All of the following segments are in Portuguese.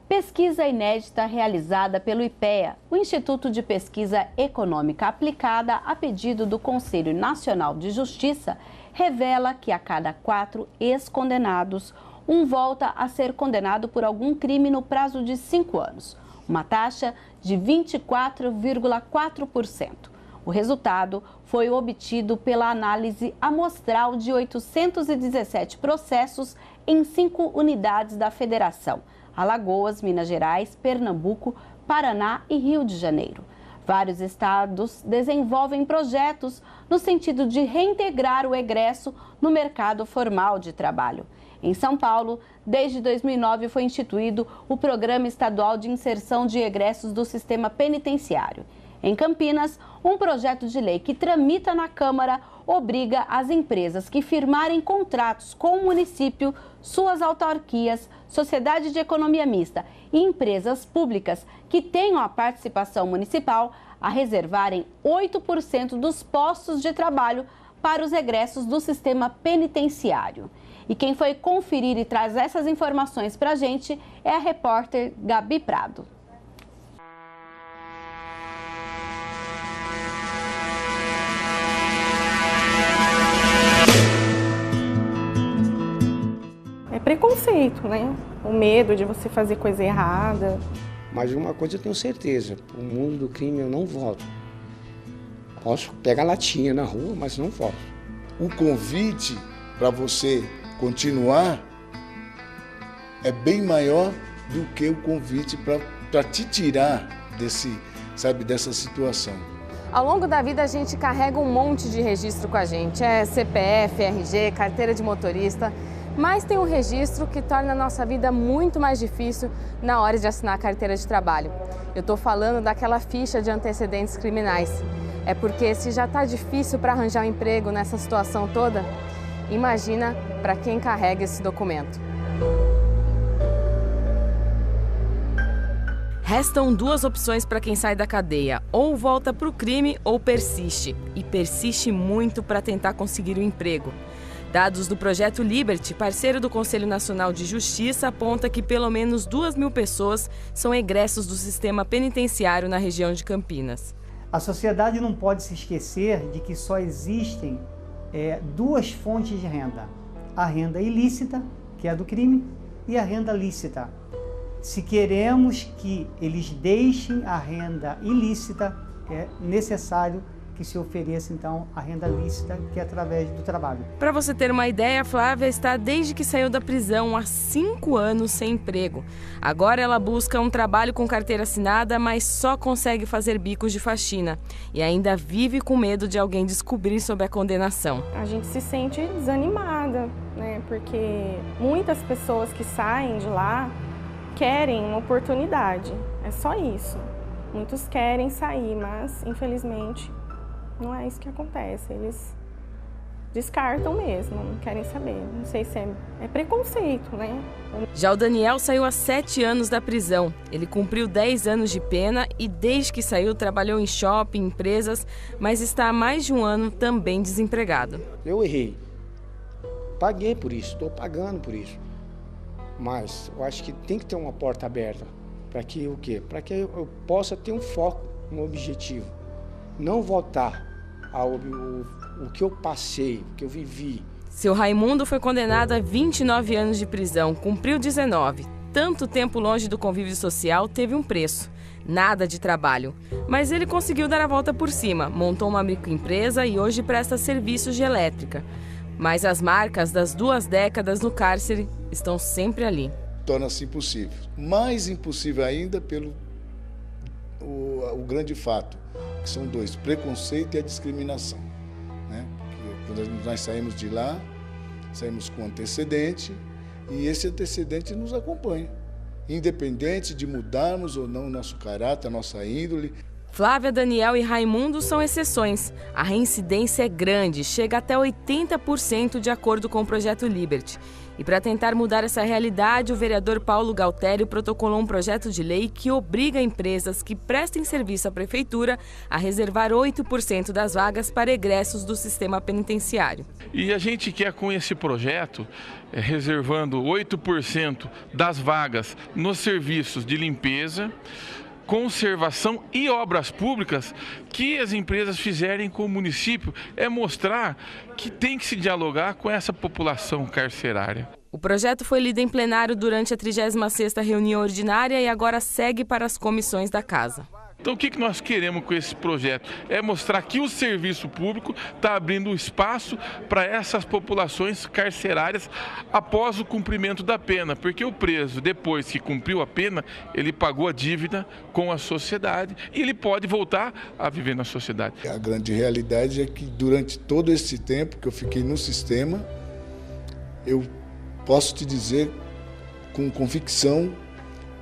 Pesquisa inédita realizada pelo IPEA, o Instituto de Pesquisa Econômica Aplicada, a pedido do Conselho Nacional de Justiça, revela que a cada 4 ex-condenados, um volta a ser condenado por algum crime no prazo de 5 anos, uma taxa de 24,4%. O resultado foi obtido pela análise amostral de 817 processos em 5 unidades da Federação: Alagoas, Minas Gerais, Pernambuco, Paraná e Rio de Janeiro. Vários estados desenvolvem projetos no sentido de reintegrar o egresso no mercado formal de trabalho. Em São Paulo, desde 2009 foi instituído o Programa Estadual de Inserção de Egressos do Sistema Penitenciário. Em Campinas, um projeto de lei que tramita na Câmara obriga as empresas que firmarem contratos com o município, suas autarquias, sociedade de economia mista e empresas públicas que tenham a participação municipal a reservarem 8% dos postos de trabalho para os egressos do sistema penitenciário. E quem foi conferir e traz essas informações para a gente é a repórter Gabi Prado. É preconceito, né? O medo de você fazer coisa errada. Mas uma coisa eu tenho certeza, o mundo do crime eu não volto. Posso pegar latinha na rua, mas não volto. O convite para você continuar é bem maior do que o convite para te tirar dessa situação. Ao longo da vida a gente carrega um monte de registro com a gente, CPF, RG, carteira de motorista, mas tem um registro que torna a nossa vida muito mais difícil na hora de assinar a carteira de trabalho. Eu estou falando daquela ficha de antecedentes criminais. É porque se já está difícil para arranjar um emprego nessa situação toda, imagina para quem carrega esse documento. Restam 2 opções para quem sai da cadeia: ou volta para o crime ou persiste. E persiste muito para tentar conseguir um emprego. Dados do Projeto Liberty, parceiro do Conselho Nacional de Justiça, aponta que pelo menos 2.000 pessoas são egressos do sistema penitenciário na região de Campinas. A sociedade não pode se esquecer de que só existem 2 fontes de renda: a renda ilícita, que é a do crime, e a renda lícita. Se queremos que eles deixem a renda ilícita, é necessário que se ofereça, então, a renda lícita, que é através do trabalho. Para você ter uma ideia, a Flávia está desde que saiu da prisão há 5 anos sem emprego. Agora ela busca um trabalho com carteira assinada, mas só consegue fazer bicos de faxina. E ainda vive com medo de alguém descobrir sobre a condenação. A gente se sente desanimada, né? Porque muitas pessoas que saem de lá querem uma oportunidade. É só isso. Muitos querem sair, mas, infelizmente, não é isso que acontece, eles descartam mesmo, não querem saber. Não sei se é preconceito, né? Já o Daniel saiu há 7 anos da prisão. Ele cumpriu 10 anos de pena e desde que saiu trabalhou em shopping, empresas, mas está há mais de 1 ano também desempregado. Eu errei, paguei por isso, estou pagando por isso. Mas eu acho que tem que ter uma porta aberta para que o quê? Para que eu possa ter um foco, um objetivo. Não voltar o que eu passei, o que eu vivi. Seu Raimundo foi condenado a 29 anos de prisão, cumpriu 19. Tanto tempo longe do convívio social teve um preço. Nada de trabalho. Mas ele conseguiu dar a volta por cima, montou uma microempresa e hoje presta serviços de elétrica. Mas as marcas das 2 décadas no cárcere estão sempre ali. Torna-se impossível. Mais impossível ainda pelo o grande fato, que são 2, preconceito e a discriminação, né? Porque quando nós saímos de lá, saímos com antecedente e esse antecedente nos acompanha, independente de mudarmos ou não o nosso caráter, a nossa índole. Flávia, Daniel e Raimundo são exceções. A reincidência é grande, chega até 80% de acordo com o projeto Liberty. E para tentar mudar essa realidade, o vereador Paulo Galtério protocolou um projeto de lei que obriga empresas que prestem serviço à prefeitura a reservar 8% das vagas para egressos do sistema penitenciário. E a gente quer, com esse projeto, reservando 8% das vagas nos serviços de limpeza, conservação e obras públicas que as empresas fizerem com o município, é mostrar que tem que se dialogar com essa população carcerária. O projeto foi lido em plenário durante a 36ª reunião ordinária e agora segue para as comissões da Casa. Então o que nós queremos com esse projeto? É mostrar que o serviço público está abrindo espaço para essas populações carcerárias após o cumprimento da pena, porque o preso, depois que cumpriu a pena, ele pagou a dívida com a sociedade e ele pode voltar a viver na sociedade. A grande realidade é que durante todo esse tempo que eu fiquei no sistema, eu posso te dizer com convicção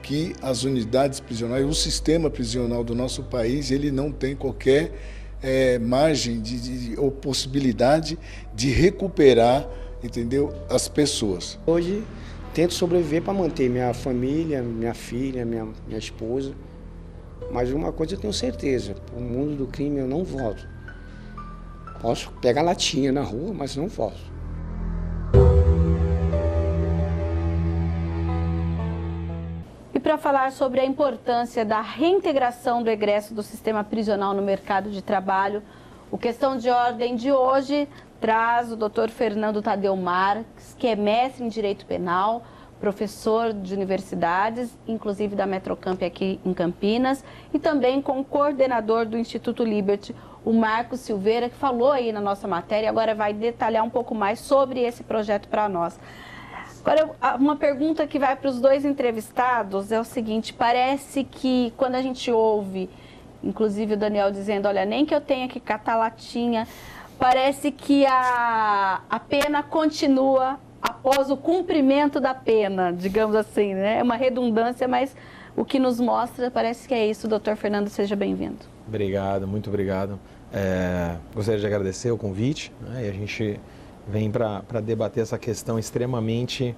que as unidades prisionais, o sistema prisional do nosso país, ele não tem qualquer margem ou possibilidade de recuperar, entendeu, as pessoas. Hoje tento sobreviver para manter minha família, minha filha, minha esposa, mas uma coisa eu tenho certeza, o mundo do crime eu não volto. Posso pegar latinha na rua, mas não volto. E para falar sobre a importância da reintegração do egresso do sistema prisional no mercado de trabalho, o Questão de Ordem de hoje traz o Dr. Fernando Tadeu Marques, que é mestre em Direito Penal, professor de universidades, inclusive da Metrocamp aqui em Campinas, e também com o coordenador do Instituto Liberty, o Marcos Silveira, que falou aí na nossa matéria e agora vai detalhar um pouco mais sobre esse projeto para nós. Agora, uma pergunta que vai para os dois entrevistados é o seguinte: parece que quando a gente ouve, inclusive o Daniel dizendo, olha, nem que eu tenha que catar latinha, parece que a pena continua após o cumprimento da pena, digamos assim, né? É uma redundância, mas o que nos mostra parece que é isso. Doutor Fernando, seja bem-vindo. Obrigado, muito obrigado. Gostaria de agradecer o convite, né? E a gente vem para debater essa questão extremamente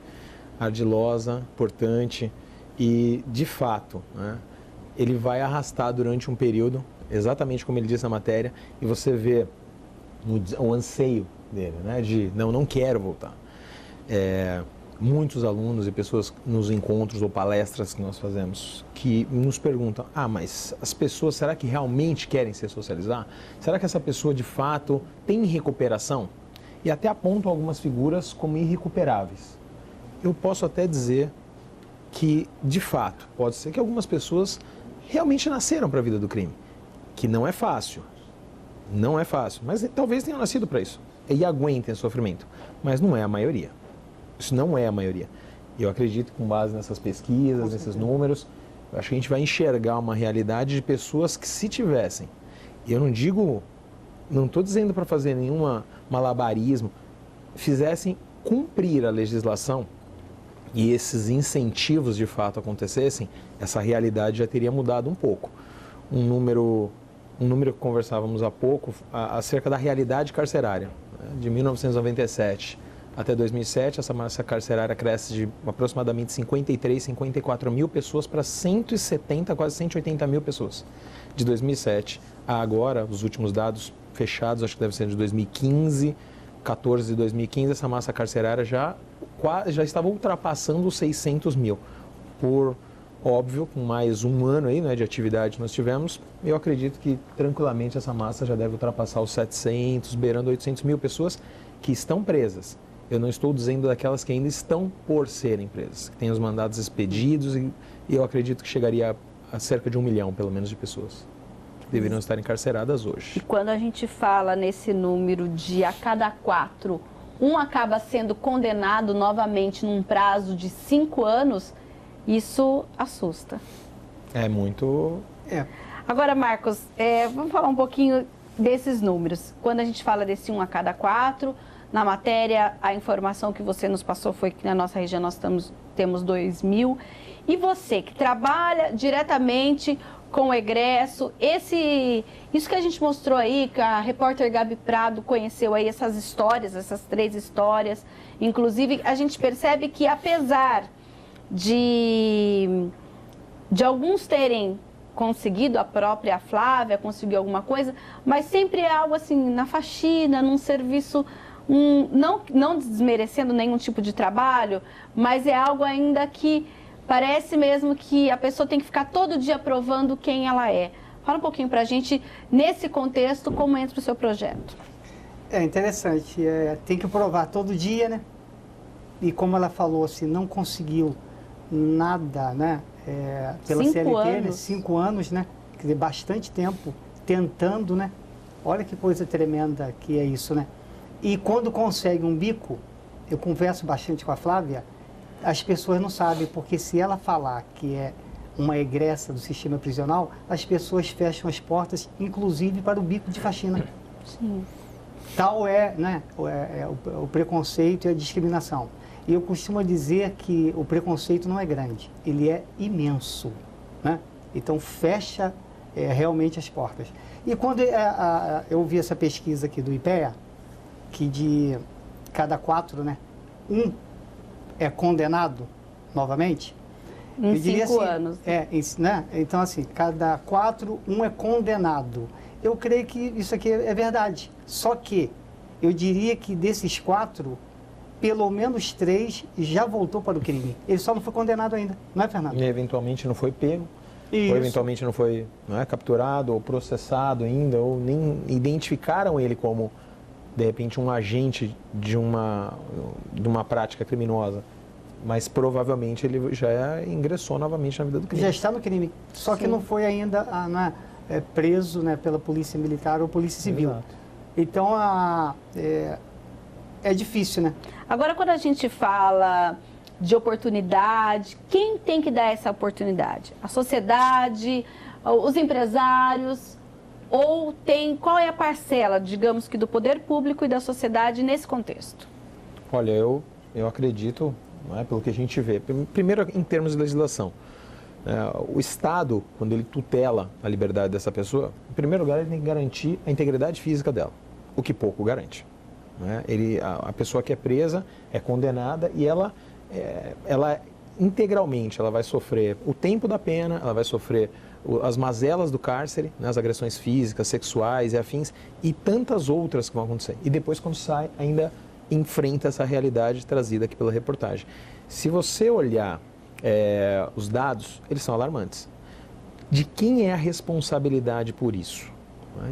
ardilosa, importante e, de fato, né, ele vai arrastar durante um período, exatamente como ele disse na matéria, e você vê o anseio dele, né, de não quero voltar. Muitos alunos e pessoas nos encontros ou palestras que nós fazemos que nos perguntam, mas as pessoas, será que realmente querem se socializar? Será que essa pessoa, de fato, tem recuperação? E até apontam algumas figuras como irrecuperáveis. Eu posso até dizer que, de fato, pode ser que algumas pessoas realmente nasceram para a vida do crime, que não é fácil, mas talvez tenham nascido para isso e aguentem o sofrimento, mas não é a maioria. Isso não é a maioria. Eu acredito que, com base nessas pesquisas, nesses números, eu acho que a gente vai enxergar uma realidade de pessoas que, se tivessem, eu não estou dizendo para fazer nenhum malabarismo, fizessem cumprir a legislação e esses incentivos de fato acontecessem, essa realidade já teria mudado um pouco. Um número que conversávamos há pouco, acerca da realidade carcerária. De 1997 até 2007, essa massa carcerária cresce de aproximadamente 54 mil pessoas para 170, quase 180 mil pessoas. De 2007 a agora, os últimos dados fechados, acho que deve ser de 2015, 14 de 2015, essa massa carcerária já estava ultrapassando os 600 mil. Por óbvio, com mais um ano aí, né, de atividade que nós tivemos, eu acredito que tranquilamente essa massa já deve ultrapassar os 700, beirando 800 mil pessoas que estão presas. Eu não estou dizendo daquelas que ainda estão por serem presas, que têm os mandados expedidos e eu acredito que chegaria a cerca de 1 milhão, pelo menos, de pessoas que deveriam estar encarceradas hoje. E quando a gente fala nesse número de a cada 4, um acaba sendo condenado novamente num prazo de 5 anos, isso assusta. É muito... Agora, Marcos, vamos falar um pouquinho desses números. Quando a gente fala desse 1 a cada 4, na matéria, a informação que você nos passou foi que na nossa região nós temos 2.000. E você, que trabalha diretamente com o egresso. Isso que a gente mostrou aí, que a repórter Gabi Prado conheceu aí essas histórias, essas 3 histórias. Inclusive, a gente percebe que apesar de alguns terem conseguido, a própria Flávia conseguiu alguma coisa, mas sempre é algo assim, na faxina, num serviço, não desmerecendo nenhum tipo de trabalho, mas é algo ainda que parece mesmo que a pessoa tem que ficar todo dia provando quem ela é. Fala um pouquinho pra gente, nesse contexto, como entra o seu projeto. É interessante, tem que provar todo dia, né? E como ela falou, assim, não conseguiu nada, né? Pela 5 CLT, anos. né? 5 anos, né? Quer dizer, bastante tempo tentando, né? Olha que coisa tremenda que é isso, né? E quando consegue um bico, eu converso bastante com a Flávia, as pessoas não sabem, porque se ela falar que é uma egressa do sistema prisional, as pessoas fecham as portas, inclusive para o bico de faxina. Sim. Tal é, né, o preconceito e a discriminação. E eu costumo dizer que o preconceito não é grande, ele é imenso, né? Então fecha realmente as portas. E quando eu vi essa pesquisa aqui do IPEA, que de cada 4, né, 1 é condenado novamente. Em 5 anos. Né? Então, assim, cada 4, 1 é condenado. Eu creio que isso aqui é verdade. Só que eu diria que desses 4, pelo menos 3 já voltou para o crime. Ele só não foi condenado ainda, não é, Fernando? E eventualmente não foi pego, Isso. ou eventualmente não foi capturado ou processado ainda, ou nem identificaram ele como, de repente, um agente de uma prática criminosa. Mas provavelmente ele já ingressou novamente na vida do crime. Já está no crime, só que não foi ainda preso, né, pela polícia militar ou polícia civil. Exato. Então, é difícil, né? Agora, quando a gente fala de oportunidade, quem tem que dar essa oportunidade? A sociedade, os empresários, ou qual é a parcela, digamos que do poder público e da sociedade nesse contexto? Olha, eu acredito, pelo que a gente vê, primeiro em termos de legislação, o Estado, quando ele tutela a liberdade dessa pessoa, em primeiro lugar ele tem que garantir a integridade física dela, o que pouco garante. A pessoa que é presa é condenada e ela integralmente ela vai sofrer o tempo da pena, ela vai sofrer as mazelas do cárcere, as agressões físicas, sexuais e afins, e tantas outras que vão acontecer. E depois, quando sai, ainda enfrenta essa realidade trazida aqui pela reportagem. Se você olhar os dados, eles são alarmantes. De quem é a responsabilidade por isso?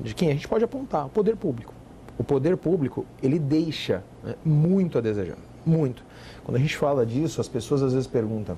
De quem? A gente pode apontar, o poder público. O poder público, ele deixa muito a desejar, muito. Quando a gente fala disso, as pessoas às vezes perguntam,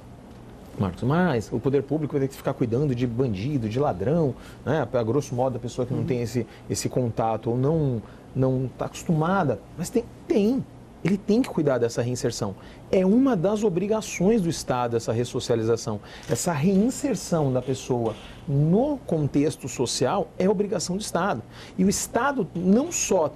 Marcos, mas o poder público vai ter que ficar cuidando de bandido, de ladrão, a grosso modo a pessoa que não tem esse contato ou não está acostumada, mas tem. Ele tem que cuidar dessa reinserção. É uma das obrigações do Estado, essa ressocialização. Essa reinserção da pessoa no contexto social é obrigação do Estado. E o Estado não só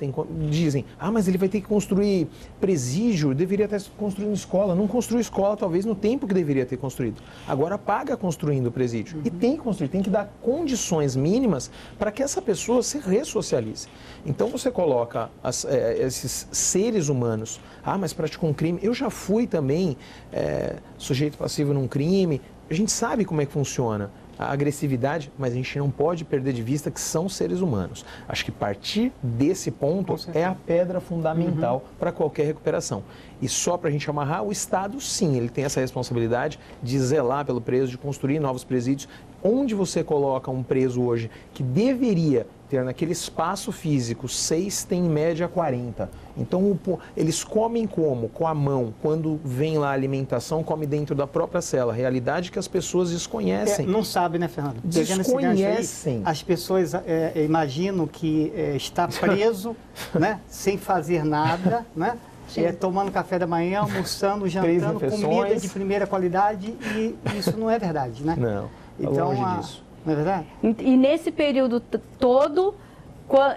dizem, mas ele vai ter que construir presídio, deveria ter construído escola. Não construiu escola, talvez, no tempo que deveria ter construído. Agora paga construindo o presídio. E tem que construir, tem que dar condições mínimas para que essa pessoa se ressocialize. Então você coloca esses seres humanos, mas praticou um crime. Eu já fui também sujeito passivo num crime. A gente sabe como é que funciona a agressividade, mas a gente não pode perder de vista que são seres humanos. Acho que partir desse ponto é a pedra fundamental para qualquer recuperação. E só para a gente amarrar, o Estado, sim, ele tem essa responsabilidade de zelar pelo preso, de construir novos presídios. Onde você coloca um preso hoje que deveria ter naquele espaço físico 6, tem em média 40. Então, eles comem como? Com a mão. Quando vem lá a alimentação, come dentro da própria cela. Realidade que as pessoas desconhecem. Não sabe, né, Fernando? Desconhecem. Aí, as pessoas imaginam que está preso, né, sem fazer nada, né? Tomando café da manhã, almoçando, jantando, comida de primeira qualidade, e isso não é verdade, né? Não, então, longe disso. Não é verdade? E nesse período todo,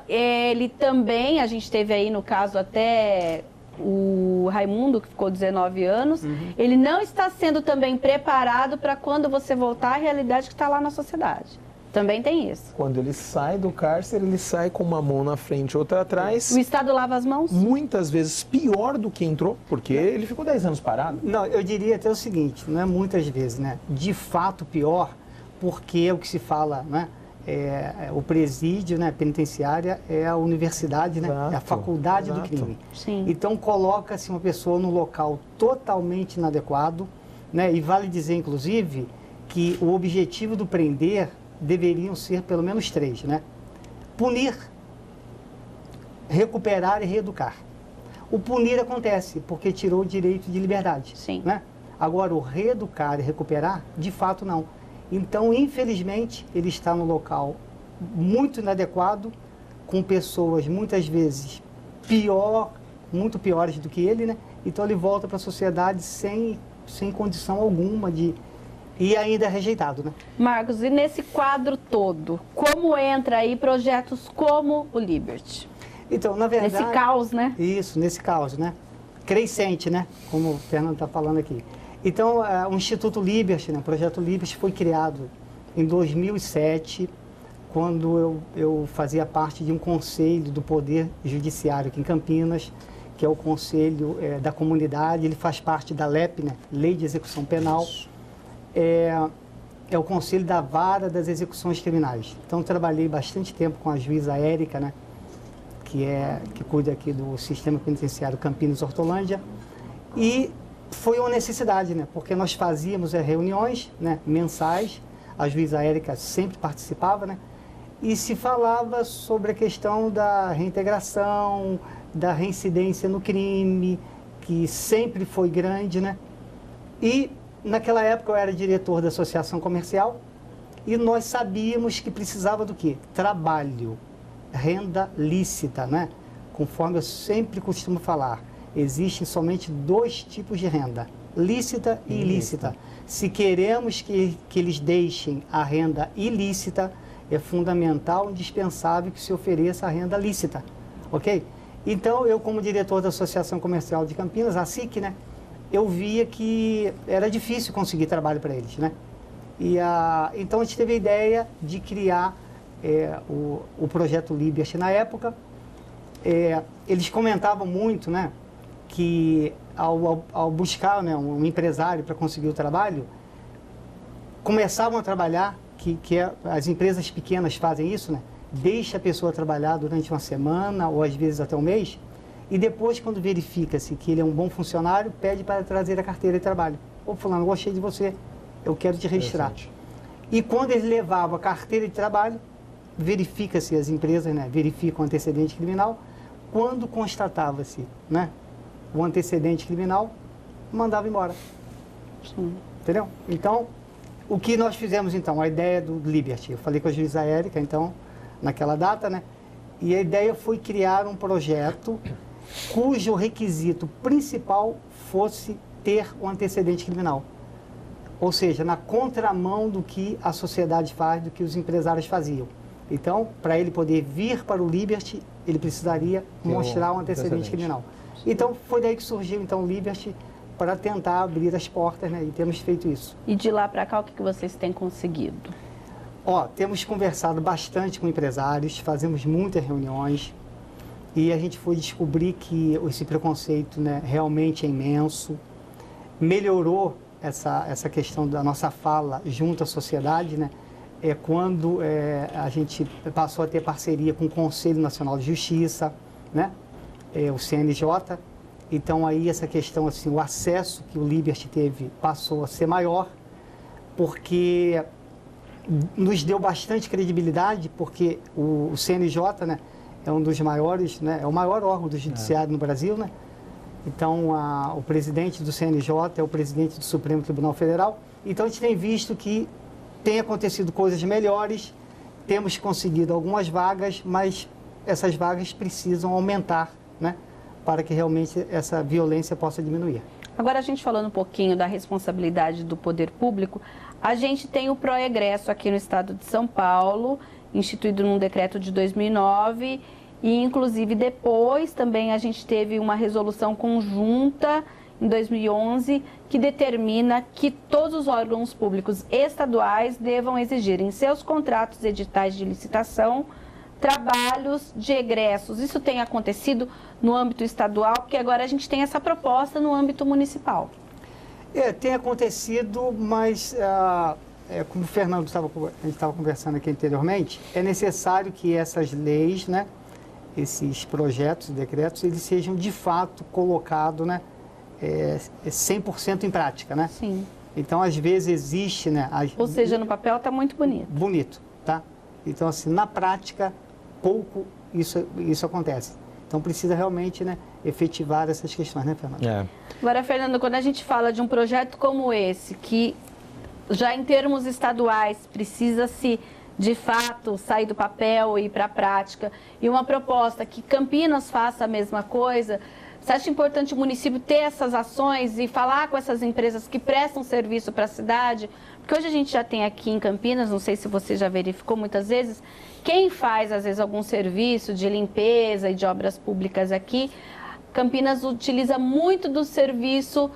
ele também, a gente teve aí no caso até o Raimundo, que ficou 19 anos, ele não está sendo também preparado para quando você voltar à realidade que está lá na sociedade. Também tem isso. Quando ele sai do cárcere, ele sai com uma mão na frente e outra atrás. O Estado lava as mãos? Muitas vezes pior do que entrou, porque ele ficou 10 anos parado. Não, eu diria até o seguinte, não é muitas vezes, né? De fato pior, porque é o que se fala, né? O presídio, né, penitenciária, é a universidade, né, é a faculdade do crime. Sim. Então coloca-se uma pessoa num local totalmente inadequado, né, e vale dizer, inclusive, que o objetivo do prender deveriam ser pelo menos 3, né? Punir, recuperar e reeducar. O punir acontece porque tirou o direito de liberdade. Sim. Né? Agora, o reeducar e recuperar, de fato, não. Então, infelizmente, ele está no local muito inadequado, com pessoas muitas vezes muito piores do que ele, né? Então ele volta para a sociedade sem condição alguma de... E ainda é rejeitado, né? Marcos, e nesse quadro todo, como entra aí projetos como o Liberty? Então, na verdade... Nesse caos, né? Isso, nesse caos, né? Crescente, né? Como o Fernando está falando aqui. Então, o Instituto Liberty, né, o Projeto Liberty, foi criado em 2007, quando eu fazia parte de um conselho do Poder Judiciário aqui em Campinas, que é o Conselho da Comunidade. Ele faz parte da LEP, né, Lei de Execução Penal. É o Conselho da Vara das Execuções Criminais. Então, trabalhei bastante tempo com a juíza Érica, né, que cuida aqui do Sistema Penitenciário Campinas-Hortolândia. E foi uma necessidade, né? Porque nós fazíamos reuniões, né, mensais, a juíza Érica sempre participava, né? E se falava sobre a questão da reintegração, da reincidência no crime, que sempre foi grande, né? E naquela época eu era diretor da Associação Comercial e nós sabíamos que precisava do quê? Trabalho, renda lícita, né? Conforme eu sempre costumo falar. Existem somente 2 tipos de renda, lícita e ilícita. Se queremos que eles deixem a renda ilícita, é fundamental, indispensável que se ofereça a renda lícita, ok? Então, eu como diretor da Associação Comercial de Campinas, a SIC, né, eu via que era difícil conseguir trabalho para eles, né? Então, a gente teve a ideia de criar o Projeto Liberty na época. Eles comentavam muito, né, que ao buscar, né, um empresário para conseguir o trabalho, começavam a trabalhar, as empresas pequenas fazem isso, né? Deixa a pessoa trabalhar durante uma semana ou às vezes até um mês, e depois, quando verifica-se que ele é um bom funcionário, pede para trazer a carteira de trabalho. Ô fulano, gostei de você, eu quero te registrar. E quando eles levavam a carteira de trabalho, verifica-se, as empresas, né, verificam o antecedente criminal, quando constatava-se, né, o antecedente criminal, mandava embora. Sim. Entendeu? Então, o que nós fizemos, então, a ideia do Liberty, eu falei com a juíza Érica, então, naquela data, né? E a ideia foi criar um projeto cujo requisito principal fosse ter o antecedente criminal. Ou seja, na contramão do que a sociedade faz, do que os empresários faziam. Então, para ele poder vir para o Liberty, ele precisaria mostrar um antecedente criminal. Então, foi daí que surgiu, então, o Liberty, para tentar abrir as portas, né? E temos feito isso. E de lá para cá, o que vocês têm conseguido? Temos conversado bastante com empresários, fazemos muitas reuniões e a gente foi descobrir que esse preconceito, né, realmente é imenso. Melhorou essa questão da nossa fala junto à sociedade, né? Quando a gente passou a ter parceria com o Conselho Nacional de Justiça, né? O CNJ. Então, aí essa questão, assim, o acesso que o Liberty teve passou a ser maior, porque nos deu bastante credibilidade, porque o CNJ, né, é um dos maiores, né, é o maior órgão do judiciário no Brasil, né? Então, o presidente do CNJ é o presidente do Supremo Tribunal Federal. Então, a gente tem visto que tem acontecido coisas melhores, temos conseguido algumas vagas, mas essas vagas precisam aumentar, né, para que realmente essa violência possa diminuir. Agora, a gente falando um pouquinho da responsabilidade do poder público, a gente tem o Proegresso aqui no estado de São Paulo, instituído num decreto de 2009, e inclusive depois também a gente teve uma resolução conjunta em 2011, que determina que todos os órgãos públicos estaduais devam exigir em seus contratos editais de licitação trabalhos de egressos. Isso tem acontecido no âmbito estadual, porque agora a gente tem essa proposta no âmbito municipal. Tem acontecido, mas como o Fernando a gente estava conversando aqui anteriormente, é necessário que essas leis, né, esses projetos, decretos, eles sejam de fato colocados, né, 100% em prática, né? Sim. Então, às vezes existe, né? Ou seja, no papel está muito bonito. Bonito, tá? Então, assim, na prática, pouco isso acontece. Então, precisa realmente, né, efetivar essas questões, né, Fernando? Agora, Fernando, quando a gente fala de um projeto como esse, que já em termos estaduais precisa-se, de fato, sair do papel e ir para a prática, e uma proposta que Campinas faça a mesma coisa, você acha importante o município ter essas ações e falar com essas empresas que prestam serviço para a cidade? Porque hoje a gente já tem aqui em Campinas, não sei se você já verificou muitas vezes, quem faz, às vezes, algum serviço de limpeza e de obras públicas aqui, Campinas utiliza muito do serviço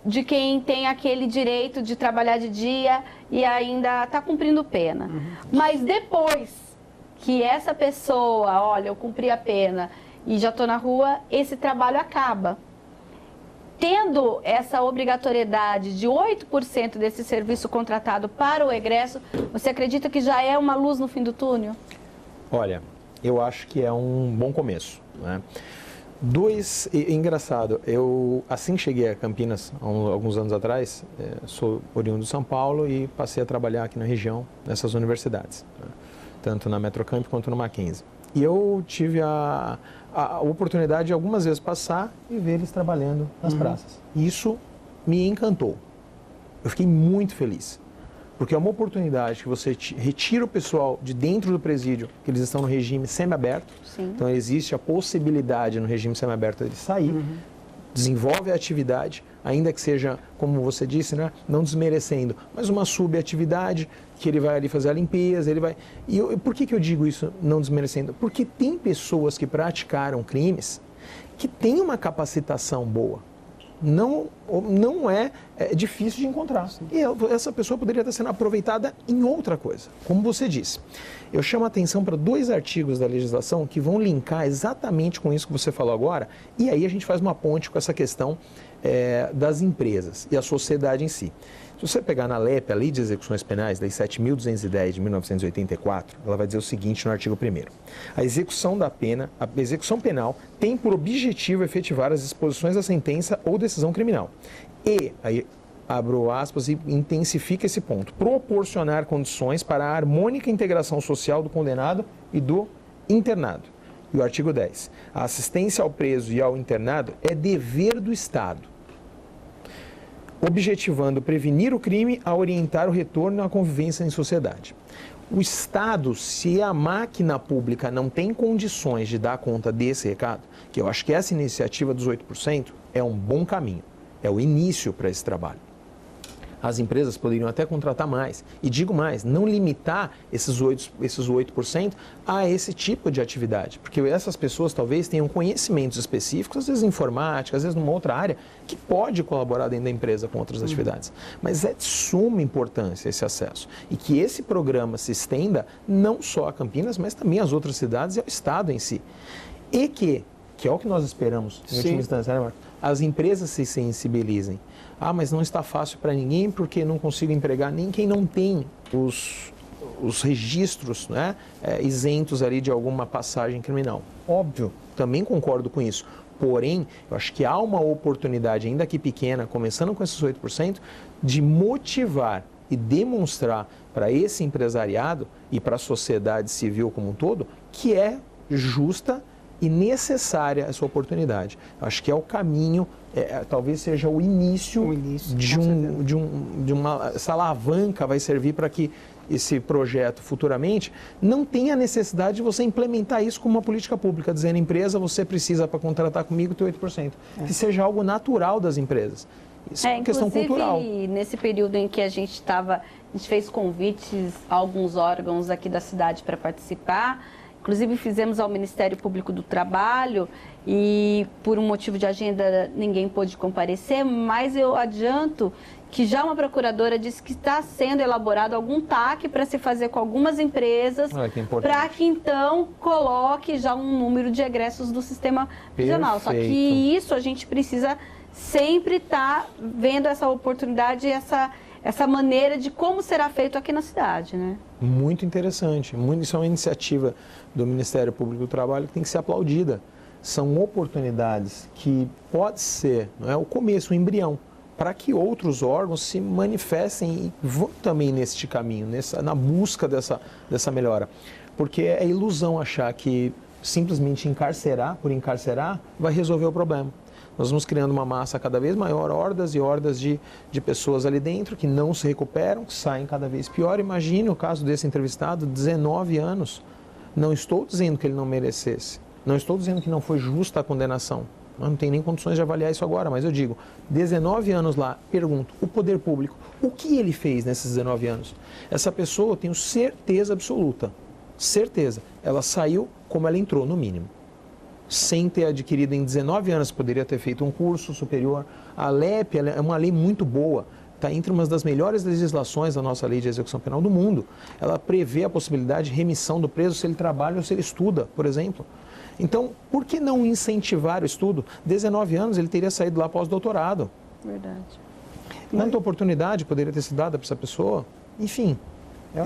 de quem tem aquele direito de trabalhar de dia e ainda está cumprindo pena. Mas depois que essa pessoa, olha, eu cumpri a pena e já estou na rua, esse trabalho acaba. Tendo essa obrigatoriedade de 8% desse serviço contratado para o egresso, você acredita que já é uma luz no fim do túnel? Olha, eu acho que é um bom começo, né? Engraçado, eu assim que cheguei a Campinas, alguns anos atrás, sou oriundo de São Paulo e passei a trabalhar aqui na região, nessas universidades, né? Tanto na Metrocamp quanto no Mackenzie. E eu tive a oportunidade de algumas vezes passar e ver eles trabalhando nas praças. E isso me encantou. Eu fiquei muito feliz. Porque é uma oportunidade que você retira o pessoal de dentro do presídio, que eles estão no regime semiaberto. Sim. Então existe a possibilidade no regime semiaberto de sair, desenvolve a atividade, ainda que seja, como você disse, né, não desmerecendo, mas uma subatividade, que ele vai ali fazer a limpeza, ele vai... E por que eu digo isso, não desmerecendo? Porque tem pessoas que praticaram crimes que têm uma capacitação boa. Não é difícil de encontrar. E essa pessoa poderia estar sendo aproveitada em outra coisa. Como você disse, eu chamo a atenção para 2 artigos da legislação que vão linkar exatamente com isso que você falou agora, e aí a gente faz uma ponte com essa questão das empresas e a sociedade em si. Se você pegar na LEP, a Lei de Execuções Penais, Lei 7.210 de 1984, ela vai dizer o seguinte no artigo 1º. A execução penal tem por objetivo efetivar as disposições da sentença ou decisão criminal. E, aí abro aspas e intensifica esse ponto, proporcionar condições para a harmônica integração social do condenado e do internado. E o artigo 10. A assistência ao preso e ao internado é dever do Estado, objetivando prevenir o crime a orientar o retorno à convivência em sociedade. O Estado, se a máquina pública não tem condições de dar conta desse recado, que eu acho que essa iniciativa dos 8% é um bom caminho, é o início para esse trabalho. As empresas poderiam até contratar mais. E digo mais, não limitar esses 8% a esse tipo de atividade. Porque essas pessoas talvez tenham conhecimentos específicos, às vezes informática, às vezes numa outra área, que pode colaborar dentro da empresa com outras atividades. Mas é de suma importância esse acesso. E que esse programa se estenda não só a Campinas, mas também às outras cidades e ao Estado em si. E que é o que nós esperamos, em última instância, né, Marco? As empresas se sensibilizem. Mas não está fácil para ninguém porque não consigo empregar nem quem não tem os registros, né, isentos ali de alguma passagem criminal. Óbvio, também concordo com isso. Porém, eu acho que há uma oportunidade, ainda que pequena, começando com esses 8%, de motivar e demonstrar para esse empresariado e para a sociedade civil como um todo que é justa e necessária essa oportunidade. Acho que é o caminho, talvez seja o início de uma... Essa alavanca vai servir para que esse projeto futuramente não tenha necessidade de você implementar isso como uma política pública, dizendo, empresa, você precisa para contratar comigo ter 8%. Que seja algo natural das empresas. Isso é uma questão cultural. Nesse período em que a gente fez convites a alguns órgãos aqui da cidade para participar, Inclusive fizemos ao Ministério Público do Trabalho e por um motivo de agenda ninguém pôde comparecer, mas eu adianto que já uma procuradora disse que está sendo elaborado algum TAC para se fazer com algumas empresas, para que então coloque já um número de egressos do sistema prisional. Só que isso a gente precisa sempre estar vendo essa oportunidade, essa maneira de como será feito aqui na cidade, né? Muito interessante. Isso é uma iniciativa do Ministério Público do Trabalho que tem que ser aplaudida. São oportunidades que pode ser, não é, o começo, o embrião, para que outros órgãos se manifestem e vão também neste caminho, na busca dessa melhora. Porque é ilusão achar que simplesmente encarcerar por encarcerar vai resolver o problema. Nós vamos criando uma massa cada vez maior, hordas e hordas de pessoas ali dentro que não se recuperam, que saem cada vez pior. Imagine o caso desse entrevistado, 19 anos. Não estou dizendo que ele não merecesse, não estou dizendo que não foi justa a condenação. Não tenho nem condições de avaliar isso agora, mas eu digo, 19 anos lá, pergunto, o poder público, o que ele fez nesses 19 anos? Essa pessoa, eu tenho certeza absoluta, certeza, ela saiu como ela entrou, no mínimo. Sem ter adquirido em 19 anos, poderia ter feito um curso superior. A LEP é uma lei muito boa, está entre uma das melhores legislações da nossa lei de execução penal do mundo. Ela prevê a possibilidade de remissão do preso se ele trabalha ou se ele estuda, por exemplo. Então, por que não incentivar o estudo? 19 anos ele teria saído lá pós-doutorado. Verdade. Quanta oportunidade poderia ter sido dada para essa pessoa? Enfim.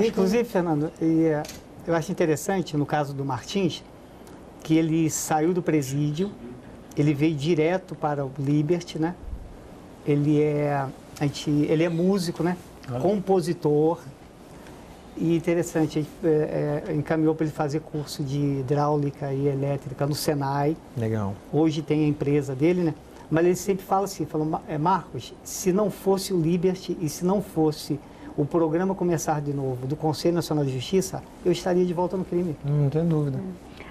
Inclusive, Fernando, eu acho interessante, no caso do Martins, que ele saiu do presídio, ele veio direto para o Liberty, né? Ele é músico, né? Compositor. E interessante, encaminhou para ele fazer curso de hidráulica e elétrica no Senai. Legal. Hoje tem a empresa dele, né? Mas ele sempre fala assim, Marcos, se não fosse o Liberty e se não fosse o programa Começar de Novo do Conselho Nacional de Justiça, eu estaria de volta no crime. Não tem dúvida.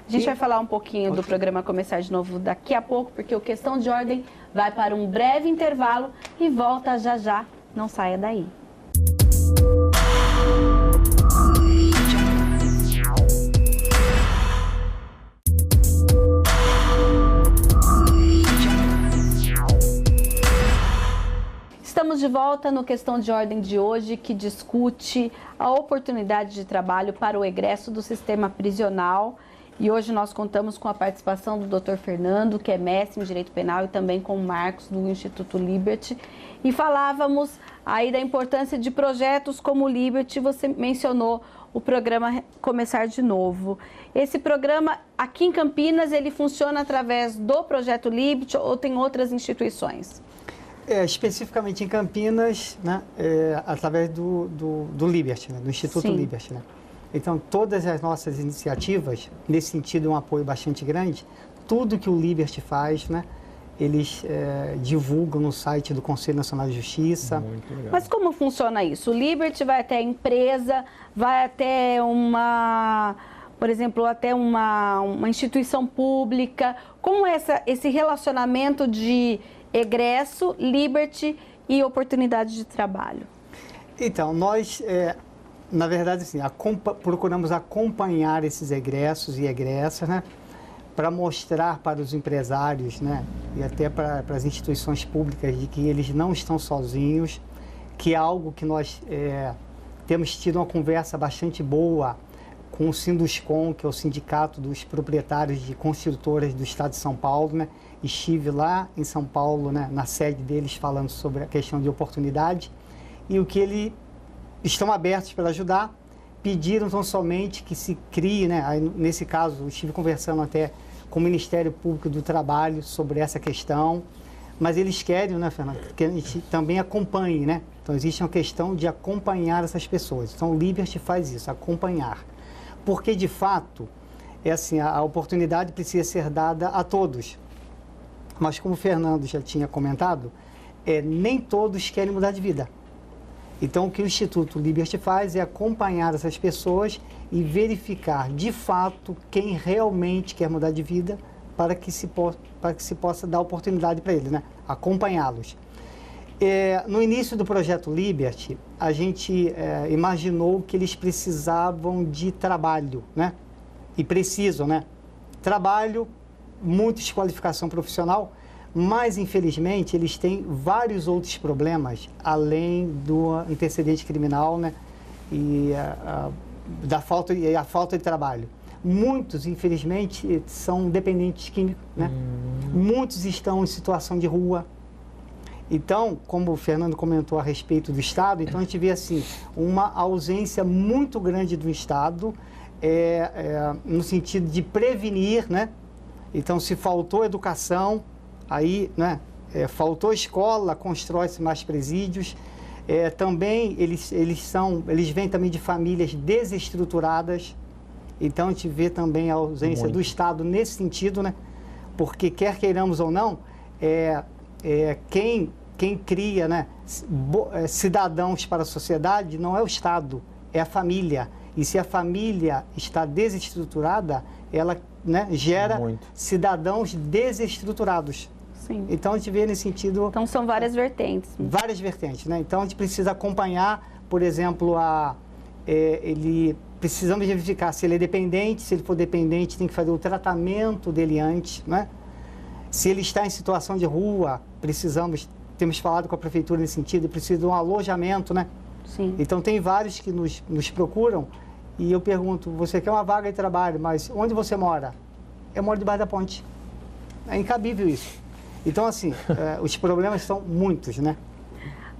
A gente vai falar um pouquinho do programa Começar de Novo daqui a pouco, porque o Questão de Ordem vai para um breve intervalo e volta já já. Não saia daí. Estamos de volta no Questão de Ordem de hoje, que discute a oportunidade de trabalho para o egresso do sistema prisional. E hoje nós contamos com a participação do Dr. Fernando, que é mestre em Direito Penal, e também com o Marcos, do Instituto Liberty. E falávamos aí da importância de projetos como o Liberty. Você mencionou o programa Começar de Novo. Esse programa, aqui em Campinas, ele funciona através do projeto Liberty ou tem outras instituições? Especificamente em Campinas, né, através do Liberty, né, do Instituto Sim. Liberty, né? Então, todas as nossas iniciativas, nesse sentido, é um apoio bastante grande. Tudo que o Liberty faz, né, eles divulgam no site do Conselho Nacional de Justiça. Muito legal. Mas como funciona isso? O Liberty vai até a empresa, vai até por exemplo, até uma instituição pública. Como é esse relacionamento de egresso, Liberty e oportunidade de trabalho? Então, nós, na verdade, assim, procuramos acompanhar esses egressos e egressas, né, para mostrar para os empresários, né, e até para as instituições públicas de que eles não estão sozinhos, que é algo que nós temos tido uma conversa bastante boa com o Sinduscom, que é o Sindicato dos Proprietários de Construtoras do Estado de São Paulo, né? Estive lá em São Paulo, né, na sede deles, falando sobre a questão de oportunidade e o que eles estão abertos para ajudar. Pediram tão somente que se crie, né, aí, nesse caso, eu estive conversando até com o Ministério Público do Trabalho sobre essa questão, mas eles querem, né, Fernando, que a gente também acompanhe, né? Então, existe uma questão de acompanhar essas pessoas. Então, o Liberty faz isso, acompanhar. Porque, de fato, assim, a oportunidade precisa ser dada a todos. Mas, como o Fernando já tinha comentado, nem todos querem mudar de vida. Então, o que o Instituto Liberty faz é acompanhar essas pessoas e verificar, de fato, quem realmente quer mudar de vida para que se possa dar oportunidade para eles, né? Acompanhá-los. No início do projeto Liberty, a gente imaginou que eles precisavam de trabalho, né? e precisam, né? Trabalho, muita qualificação profissional, mas infelizmente eles têm vários outros problemas além do antecedente criminal, né? E a falta de trabalho. Muitos, infelizmente, são dependentes químicos, né? Muitos estão em situação de rua. Então, como o Fernando comentou a respeito do Estado, então a gente vê assim, uma ausência muito grande do Estado no sentido de prevenir, né? Então, se faltou educação, aí, né? Faltou escola, constrói-se mais presídios. Também eles vêm também de famílias desestruturadas. Então, a gente vê também a ausência do Estado nesse sentido, né? Porque, quer queiramos ou não, quem cria, né, cidadãos para a sociedade não é o Estado, é a família. E se a família está desestruturada, ela, né, gera cidadãos desestruturados. Sim. Então, a gente vê nesse sentido... Então, são várias vertentes. Várias vertentes, né? Então, a gente precisa acompanhar, por exemplo, precisamos verificar se ele é dependente. Se ele for dependente, tem que fazer o tratamento dele antes, né? Se ele está em situação de rua, temos falado com a prefeitura nesse sentido, precisa de um alojamento, né? Sim. Então, tem vários que nos procuram e eu pergunto, você quer uma vaga de trabalho, mas onde você mora? Eu moro debaixo da ponte. É incabível isso. Então, assim, os problemas são muitos, né?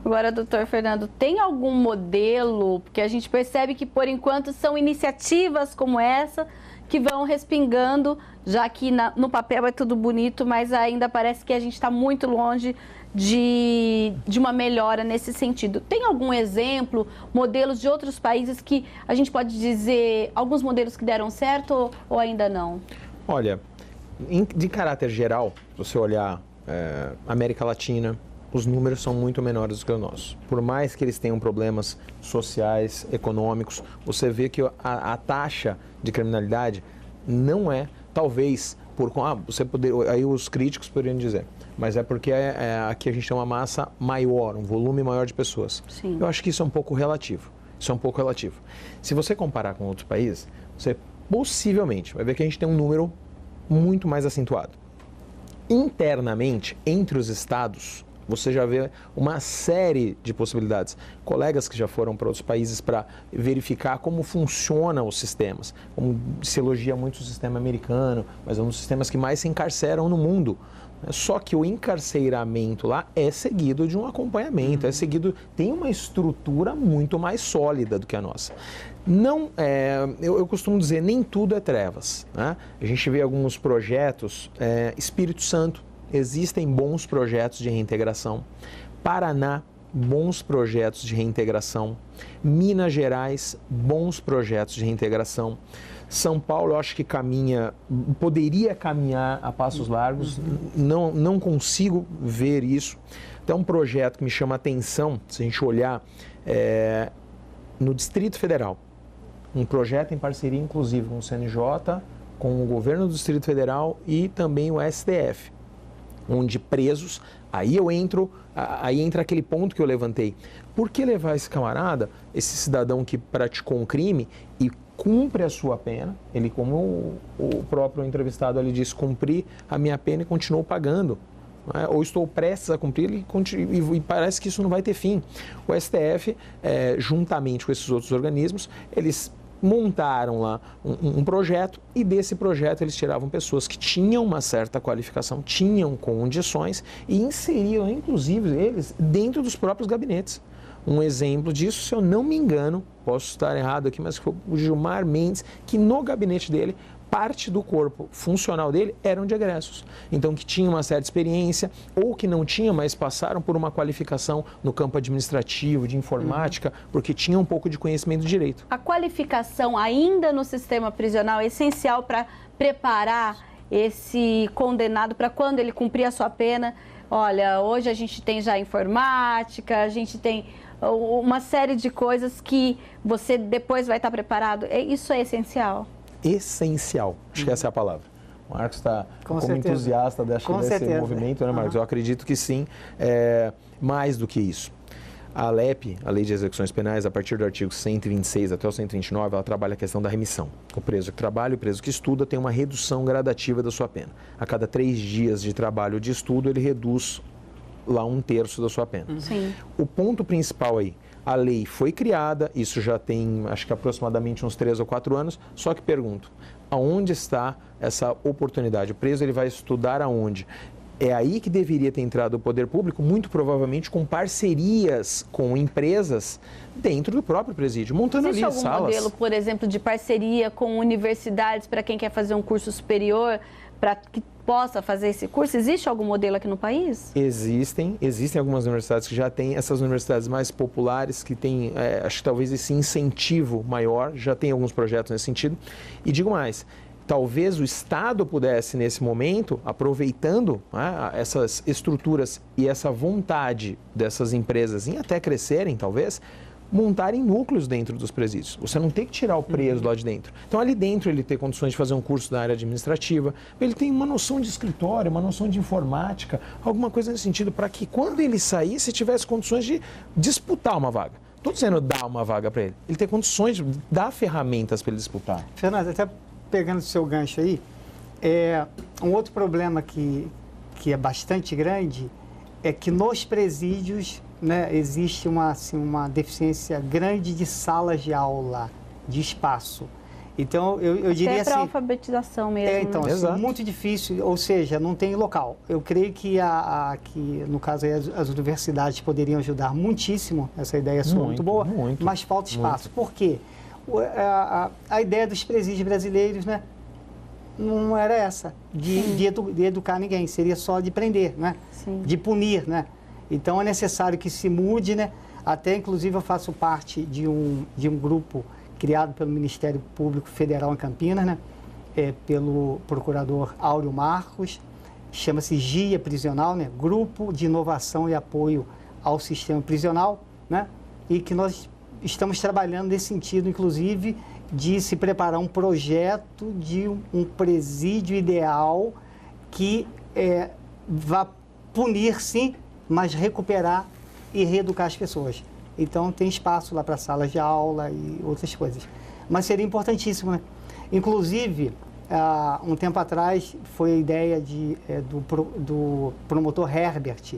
Agora, doutor Fernando, tem algum modelo, porque a gente percebe que, por enquanto, são iniciativas como essa que vão respingando, já que no papel é tudo bonito, mas ainda parece que a gente está muito longe de uma melhora nesse sentido. Tem algum exemplo, modelos de outros países que a gente pode dizer, alguns modelos que deram certo ou ainda não? Olha, de caráter geral, se você olhar América Latina, os números são muito menores do que o nosso. Por mais que eles tenham problemas sociais, econômicos, você vê que a taxa de criminalidade não é, talvez, aí os críticos poderiam dizer, mas é porque aqui a gente tem uma massa maior, um volume maior de pessoas. Sim. Eu acho que isso é um pouco relativo. Se você comparar com outros países, você possivelmente vai ver que a gente tem um número muito mais acentuado. Internamente, entre os estados, você já vê uma série de possibilidades. Colegas que já foram para outros países para verificar como funcionam os sistemas. Como se elogia muito o sistema americano, mas é um dos sistemas que mais se encarceram no mundo. Só que o encarceramento lá é seguido de um acompanhamento, tem uma estrutura muito mais sólida do que a nossa. Eu costumo dizer, nem tudo é trevas, né? A gente vê alguns projetos, Espírito Santo, existem bons projetos de reintegração. Paraná, bons projetos de reintegração. Minas Gerais, bons projetos de reintegração. São Paulo, eu acho que poderia caminhar a passos largos, não consigo ver isso. Então, um projeto que me chama a atenção, se a gente olhar no Distrito Federal, um projeto em parceria, inclusive, com o CNJ, com o governo do Distrito Federal e também o STF, onde presos, aí entra aquele ponto que eu levantei. Por que levar esse camarada, esse cidadão que praticou um crime e cumpre a sua pena, ele, como o próprio entrevistado ali disse, cumprir a minha pena e continuou pagando, né? Ou estou prestes a cumprir e parece que isso não vai ter fim. O STF, juntamente com esses outros organismos, eles montaram lá um projeto e desse projeto eles tiravam pessoas que tinham uma certa qualificação, tinham condições e inseriam, inclusive, eles dentro dos próprios gabinetes. Um exemplo disso, se eu não me engano, posso estar errado aqui, mas foi o Gilmar Mendes, que no gabinete dele, parte do corpo funcional dele eram de egressos. Então, que tinham uma certa experiência ou que não tinham, mas passaram por uma qualificação no campo administrativo, de informática, porque tinham um pouco de conhecimento de direito. A qualificação ainda no sistema prisional é essencial para preparar esse condenado para quando ele cumprir a sua pena. Olha, hoje a gente tem já informática, a gente tem uma série de coisas que você depois vai estar preparado. Isso é essencial? Essencial, acho que essa é a palavra. O Marcos está como entusiasta desse movimento, né, Marcos? Eu acredito que sim, mais do que isso. A ALEP, a Lei de Execuções Penais, a partir do artigo 126 até o 129, ela trabalha a questão da remissão. O preso que trabalha e o preso que estuda tem uma redução gradativa da sua pena. A cada 3 dias de trabalho ou de estudo, ele reduz lá 1/3 da sua pena. Sim. O ponto principal aí, a lei foi criada, isso já tem, acho que aproximadamente uns 3 ou 4 anos, só que pergunto, aonde está essa oportunidade? O preso ele vai estudar aonde? É aí que deveria ter entrado o poder público, muito provavelmente com parcerias com empresas dentro do próprio presídio, montando ali salas. Existe algum modelo, por exemplo, de parceria com universidades para quem quer fazer um curso superior, para que possa fazer esse curso? Existe algum modelo aqui no país? Existem algumas universidades que já têm, essas universidades mais populares que têm, acho que talvez esse incentivo maior, já tem alguns projetos nesse sentido. E digo mais, talvez o Estado pudesse, nesse momento, aproveitando essas estruturas e essa vontade dessas empresas em até crescerem, talvez, montarem núcleos dentro dos presídios. Você não tem que tirar o preso lá de dentro. Então, ali dentro, ele ter condições de fazer um curso da área administrativa, ele tem uma noção de escritório, uma noção de informática, alguma coisa nesse sentido, para que quando ele saísse, tivesse condições de disputar uma vaga. Estou dizendo dar uma vaga para ele. Ele ter condições de dar ferramentas para ele disputar. Fernando, até pegando o seu gancho aí, um outro problema que é bastante grande é que nos presídios, né, existe uma deficiência grande de salas de aula, de espaço. Então, eu diria assim... Até para alfabetização mesmo. Então, assim, muito difícil, ou seja, não tem local. Eu creio que, no caso, aí, as universidades poderiam ajudar muitíssimo, essa ideia sua muito boa, mas falta espaço. Por quê? A ideia dos presídios brasileiros, né, não era essa, de educar ninguém, seria só de prender, né, de punir, né. Então é necessário que se mude, né, até inclusive eu faço parte de um grupo criado pelo Ministério Público Federal em Campinas, né, pelo procurador Áureo Marcos, chama-se GIA Prisional, né, Grupo de Inovação e Apoio ao Sistema Prisional, né, e que nós estamos trabalhando nesse sentido, inclusive, de se preparar um projeto de um presídio ideal que vá punir, sim, mas recuperar e reeducar as pessoas. Então, tem espaço lá para salas de aula e outras coisas. Mas seria importantíssimo, né? Inclusive, um tempo atrás, foi a ideia do promotor Herbert,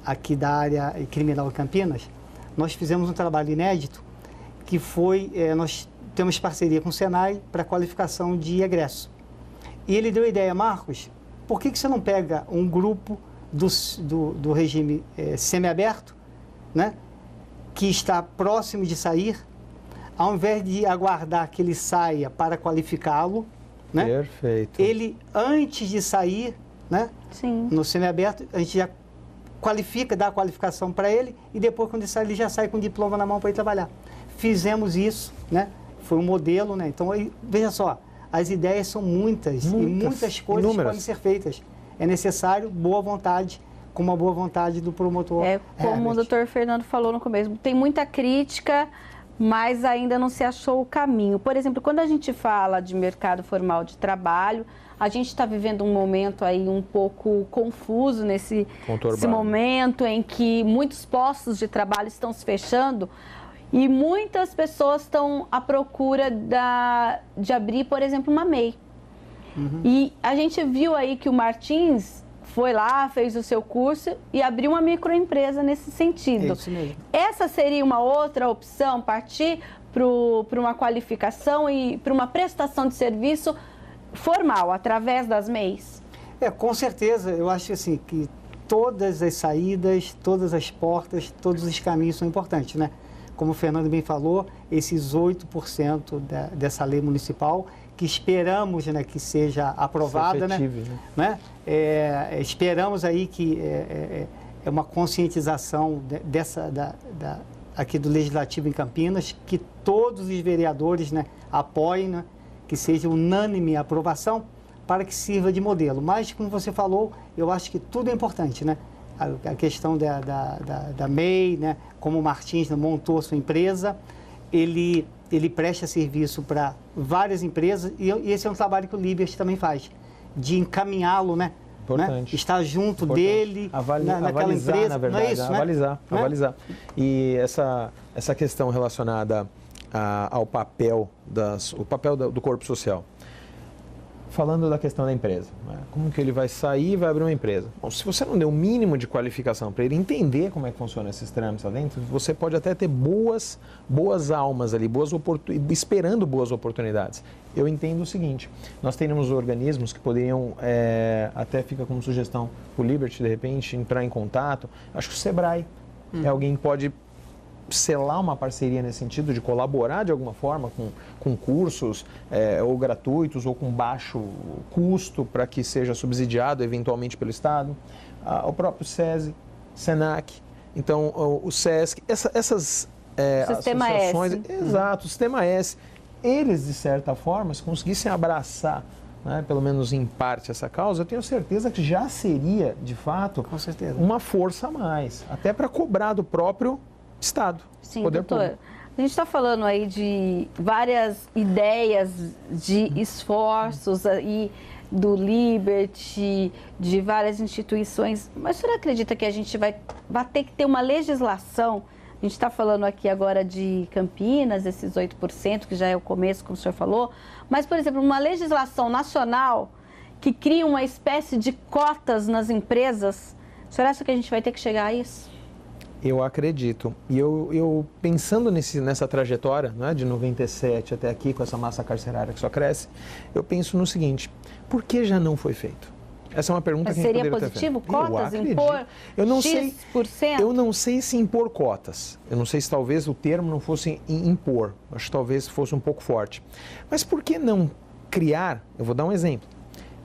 aqui da área criminal de Campinas. Nós fizemos um trabalho inédito, que foi, nós temos parceria com o Senai para qualificação de egresso. E ele deu a ideia, Marcos, por que você não pega um grupo do regime semiaberto, né, que está próximo de sair, ao invés de aguardar que ele saia para qualificá-lo, né, perfeito. Ele, antes de sair, né, no semiaberto, a gente já qualifica, dá a qualificação para ele e depois, quando ele sai, ele já sai com o diploma na mão para ir trabalhar. Fizemos isso, né? Foi um modelo, né? Então, veja só, as ideias são muitas e muitas coisas podem ser feitas. É necessário boa vontade, com uma boa vontade do promotor. Como o doutor Fernando falou no começo, tem muita crítica, mas ainda não se achou o caminho. Por exemplo, quando a gente fala de mercado formal de trabalho, a gente está vivendo um momento aí um pouco confuso nesse momento em que muitos postos de trabalho estão se fechando e muitas pessoas estão à procura de abrir, por exemplo, uma MEI. E a gente viu aí que o Martins foi lá, fez o seu curso e abriu uma microempresa nesse sentido. É isso mesmo. Essa seria uma outra opção, partir para uma qualificação e para uma prestação de serviço formal, através das MEIs? Com certeza. Eu acho assim, que todas as saídas, todas as portas, todos os caminhos são importantes, né? Como o Fernando bem falou, esses 8% dessa lei municipal, que esperamos, né, que seja aprovada, né? Esperamos aí que é uma conscientização aqui do Legislativo em Campinas, que todos os vereadores, né, apoiem, né, que seja unânime a aprovação, para que sirva de modelo. Mas, como você falou, eu acho que tudo é importante, né? A questão da MEI, né? Como o Martins montou a sua empresa, ele presta serviço para várias empresas, e esse é um trabalho que o Libert também faz, de encaminhá-lo, né, Importante. Né? Estar junto Importante. dele, naquela avalizar, empresa. na verdade, não é isso, avalizar, né? avalizar. E essa questão relacionada ao papel, do corpo social. Falando da questão da empresa, né? Como que ele vai sair e vai abrir uma empresa? Bom, se você não der o mínimo de qualificação para ele entender como é que funciona esses trâmites lá dentro, você pode até ter boas almas ali, esperando boas oportunidades. Eu entendo o seguinte, nós teríamos organismos que poderiam, até fica como sugestão o Liberty, de repente, entrar em contato. Acho que o Sebrae é alguém que pode selar uma parceria nesse sentido, de colaborar de alguma forma com cursos ou gratuitos ou com baixo custo para que seja subsidiado eventualmente pelo Estado. O próprio SESI, SENAC, então o SESC, essas Sistema associações... S. Exato, o Sistema S. Eles, de certa forma, se conseguissem abraçar, né, pelo menos em parte, essa causa, eu tenho certeza que já seria, de fato, Com certeza. uma força a mais, até para cobrar do próprio Estado. Sim, poder doutor. público. A gente está falando aí de várias ideias de esforços aí do Liberty, de várias instituições, mas o senhor acredita que a gente vai ter que ter uma legislação? A gente está falando aqui agora de Campinas, esses 8%, que já é o começo, como o senhor falou, mas, por exemplo, uma legislação nacional que cria uma espécie de cotas nas empresas, o senhor acha que a gente vai ter que chegar a isso? Eu acredito. E eu pensando nessa trajetória, né, de 97 até aqui, com essa massa carcerária que só cresce, eu penso no seguinte, por que já não foi feito? Essa é uma pergunta que a gente seria poderia positivo? ter feito. Cotas, impor X%? Eu não sei se impor cotas. Eu não sei se talvez o termo não fosse impor. Acho que talvez fosse um pouco forte. Mas por que não criar? Eu vou dar um exemplo.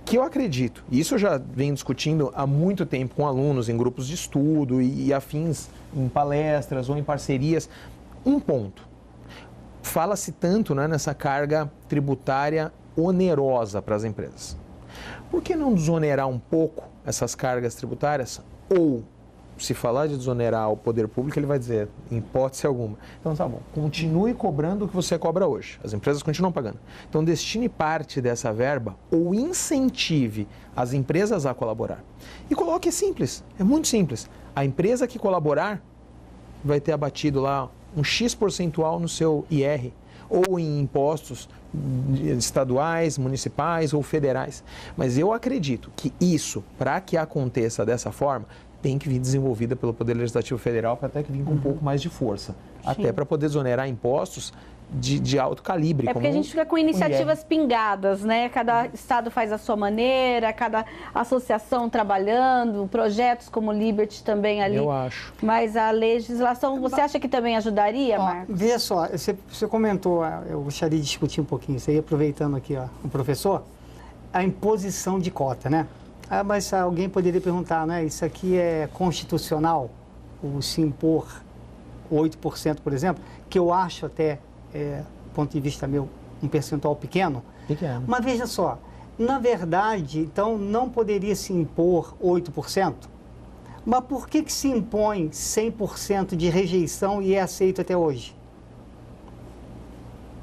Que eu acredito, e isso eu já venho discutindo há muito tempo com alunos em grupos de estudo e afins, em palestras ou em parcerias, um ponto. Fala-se tanto, né, nessa carga tributária onerosa para as empresas. Por que não desonerar um pouco essas cargas tributárias? Ou, se falar de desonerar o poder público, ele vai dizer, em hipótese alguma, então tá bom, continue cobrando o que você cobra hoje. As empresas continuam pagando. Então destine parte dessa verba ou incentive as empresas a colaborar. E coloque, é simples, é muito simples. A empresa que colaborar vai ter abatido lá um X percentual no seu IR ou em impostos estaduais, municipais ou federais. Mas eu acredito que isso, para que aconteça dessa forma, tem que vir desenvolvida pelo Poder Legislativo Federal para até que vir com um pouco mais de força. Sim. Até para poder desonerar impostos de alto calibre. É porque a gente fica com iniciativas pingadas, né? Cada estado faz a sua maneira, cada associação trabalhando, projetos como o Liberty também ali. Eu acho. Mas a legislação, você acha que também ajudaria, Marcos? Veja só, você comentou, eu gostaria de discutir um pouquinho isso aí, aproveitando aqui o professor, a imposição de cota, né? Mas alguém poderia perguntar, né? Isso aqui é constitucional? O se impor 8%, por exemplo, que eu acho até, do ponto de vista meu, um percentual pequeno. Pequeno. Mas veja só, na verdade, então, não poderia se impor 8%? Mas por que se impõe 100% de rejeição e é aceito até hoje?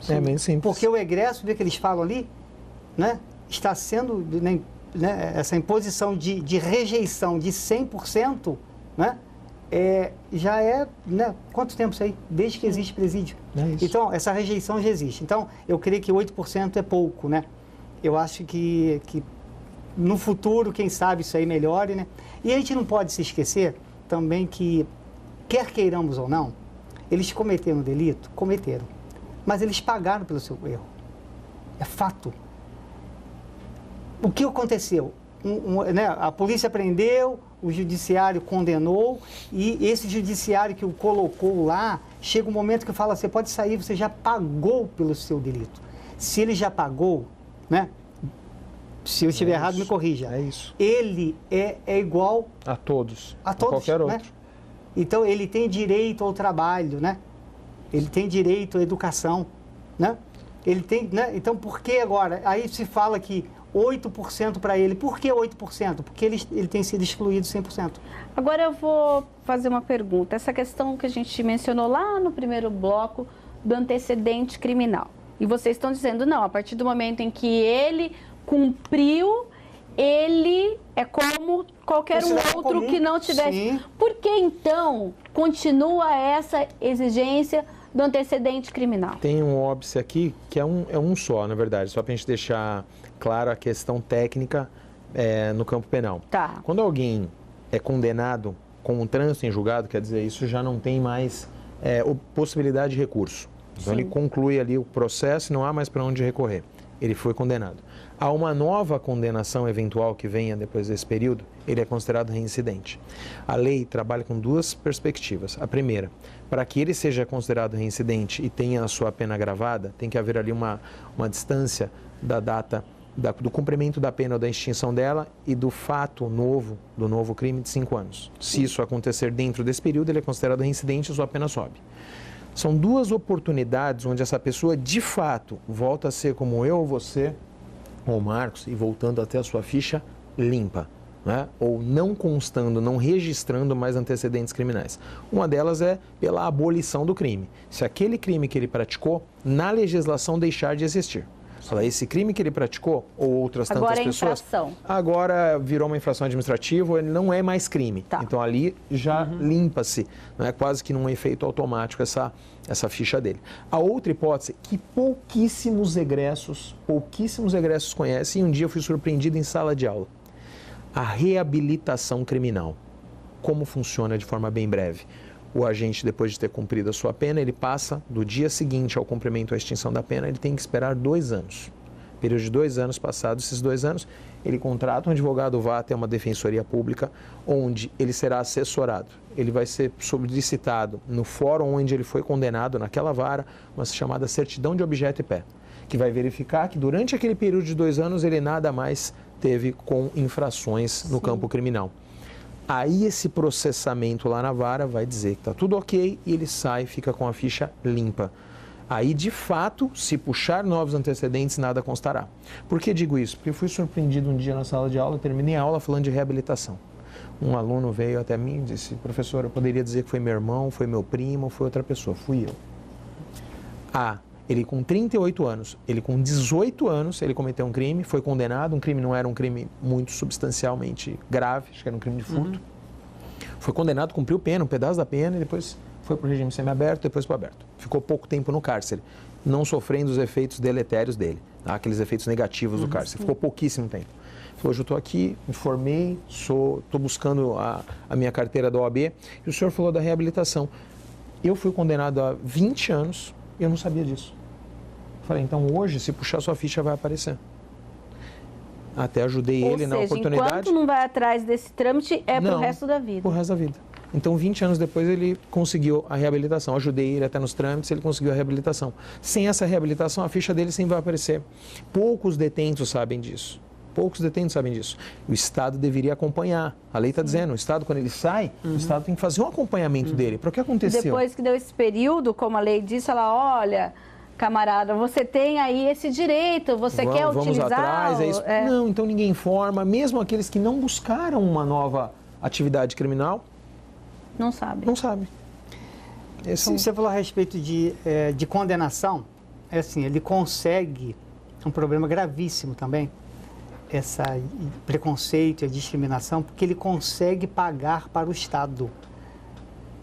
É bem simples. Porque o egresso, vê que eles falam ali, né? Está sendo... Né, essa imposição de rejeição de 100%, né, já é, né, quanto tempo isso aí? Desde que existe presídio. Então, essa rejeição já existe. Então, eu creio que 8% é pouco, né? Eu acho que no futuro, quem sabe, isso aí melhore, né? E a gente não pode se esquecer também que, quer queiramos ou não, eles cometeram delito? Cometeram. Mas eles pagaram pelo seu erro. É fato. O que aconteceu? Né, a polícia prendeu, o judiciário condenou e esse judiciário que o colocou lá, chega um momento que fala, você pode sair, você já pagou pelo seu delito. Se ele já pagou, né? Se eu estiver errado, me corrija. É isso. Ele é igual a todos. A todos, qualquer outro. Né? Então, ele tem direito ao trabalho, né? Ele tem direito à educação, né? Ele tem, né? Então, por que agora? Aí se fala que 8% para ele. Por que 8%? Porque ele tem sido excluído 100%. Agora eu vou fazer uma pergunta. Essa questão que a gente mencionou lá no primeiro bloco do antecedente criminal. E vocês estão dizendo, não, a partir do momento em que ele cumpriu, ele é como qualquer um outro comum, que não tivesse. sim. Por que, então, continua essa exigência do antecedente criminal? Tem um óbice aqui que é um só, na verdade, só para a gente deixar claro a questão técnica no campo penal. Tá. Quando alguém é condenado com um trânsito em julgado, quer dizer, isso já não tem mais possibilidade de recurso. Então ele conclui ali o processo e não há mais para onde recorrer. Ele foi condenado. Há uma nova condenação eventual que venha depois desse período, ele é considerado reincidente. A lei trabalha com duas perspectivas. A primeira, para que ele seja considerado reincidente e tenha a sua pena agravada, tem que haver ali uma distância da data do cumprimento da pena ou da extinção dela e do fato novo, do novo crime, de 5 anos. Se isso acontecer dentro desse período, ele é considerado reincidente e sua pena sobe. São duas oportunidades onde essa pessoa, de fato, volta a ser como eu ou você, ou Marcos, e voltando até a sua ficha limpa, né? Ou não constando, não registrando mais antecedentes criminais. Uma delas é pela abolição do crime. Se aquele crime que ele praticou, na legislação, deixar de existir. Esse crime que ele praticou, ou outras tantas Agora pessoas, infração. agora virou uma infração administrativa, ele não é mais crime. Tá. Então ali já limpa-se, né? Quase que num efeito automático essa ficha dele. A outra hipótese, que pouquíssimos egressos conhecem, e um dia eu fui surpreendido em sala de aula. A reabilitação criminal. Como funciona de forma bem breve? O agente, depois de ter cumprido a sua pena, ele passa do dia seguinte ao cumprimento à extinção da pena, ele tem que esperar 2 anos. Período de 2 anos, passados esses 2 anos, ele contrata um advogado, vá até uma defensoria pública, onde ele será assessorado. Ele vai ser solicitado no fórum onde ele foi condenado, naquela vara, uma chamada certidão de objeto e pé, que vai verificar que durante aquele período de 2 anos ele nada mais teve com infrações no campo criminal. Aí esse processamento lá na vara vai dizer que está tudo ok e ele sai e fica com a ficha limpa. Aí, de fato, se puxar novos antecedentes, nada constará. Por que digo isso? Porque eu fui surpreendido um dia na sala de aula, eu terminei a aula falando de reabilitação. Um aluno veio até mim e disse: professor, eu poderia dizer que foi meu irmão, foi meu primo, foi outra pessoa. Fui eu. Ele com 38 anos, ele com 18 anos, ele cometeu um crime, foi condenado, um crime não era um crime muito substancialmente grave, acho que era um crime de furto. Foi condenado, cumpriu pena, um pedaço da pena, e depois foi para o regime semiaberto, depois para o aberto. Ficou pouco tempo no cárcere, não sofrendo os efeitos deletérios dele, tá? Aqueles efeitos negativos do cárcere. Ficou pouquíssimo tempo. Hoje eu estou aqui, me formei, estou buscando a minha carteira da OAB, e o senhor falou da reabilitação. Eu fui condenado a 20 anos e eu não sabia disso. Falei, então hoje, se puxar sua ficha, vai aparecer. Até ajudei ele na oportunidade. Enquanto não vai atrás desse trâmite, pro resto da vida. Pro resto da vida. Então, 20 anos depois, ele conseguiu a reabilitação. Ajudei ele até nos trâmites, ele conseguiu a reabilitação. Sem essa reabilitação, a ficha dele sempre vai aparecer. Poucos detentos sabem disso. O Estado deveria acompanhar. A lei está dizendo, o Estado, quando ele sai, o Estado tem que fazer um acompanhamento dele. Para o que aconteceu? Depois que deu esse período, como a lei disse, ela, olha, camarada, você tem aí esse direito, você quer utilizar... Vamos atrás, é isso. Não, então ninguém informa, mesmo aqueles que não buscaram uma nova atividade criminal... Não sabe. Não sabe. Você falou a respeito de condenação, assim, ele consegue, um problema gravíssimo também, esse preconceito e a discriminação, porque ele consegue pagar para o Estado,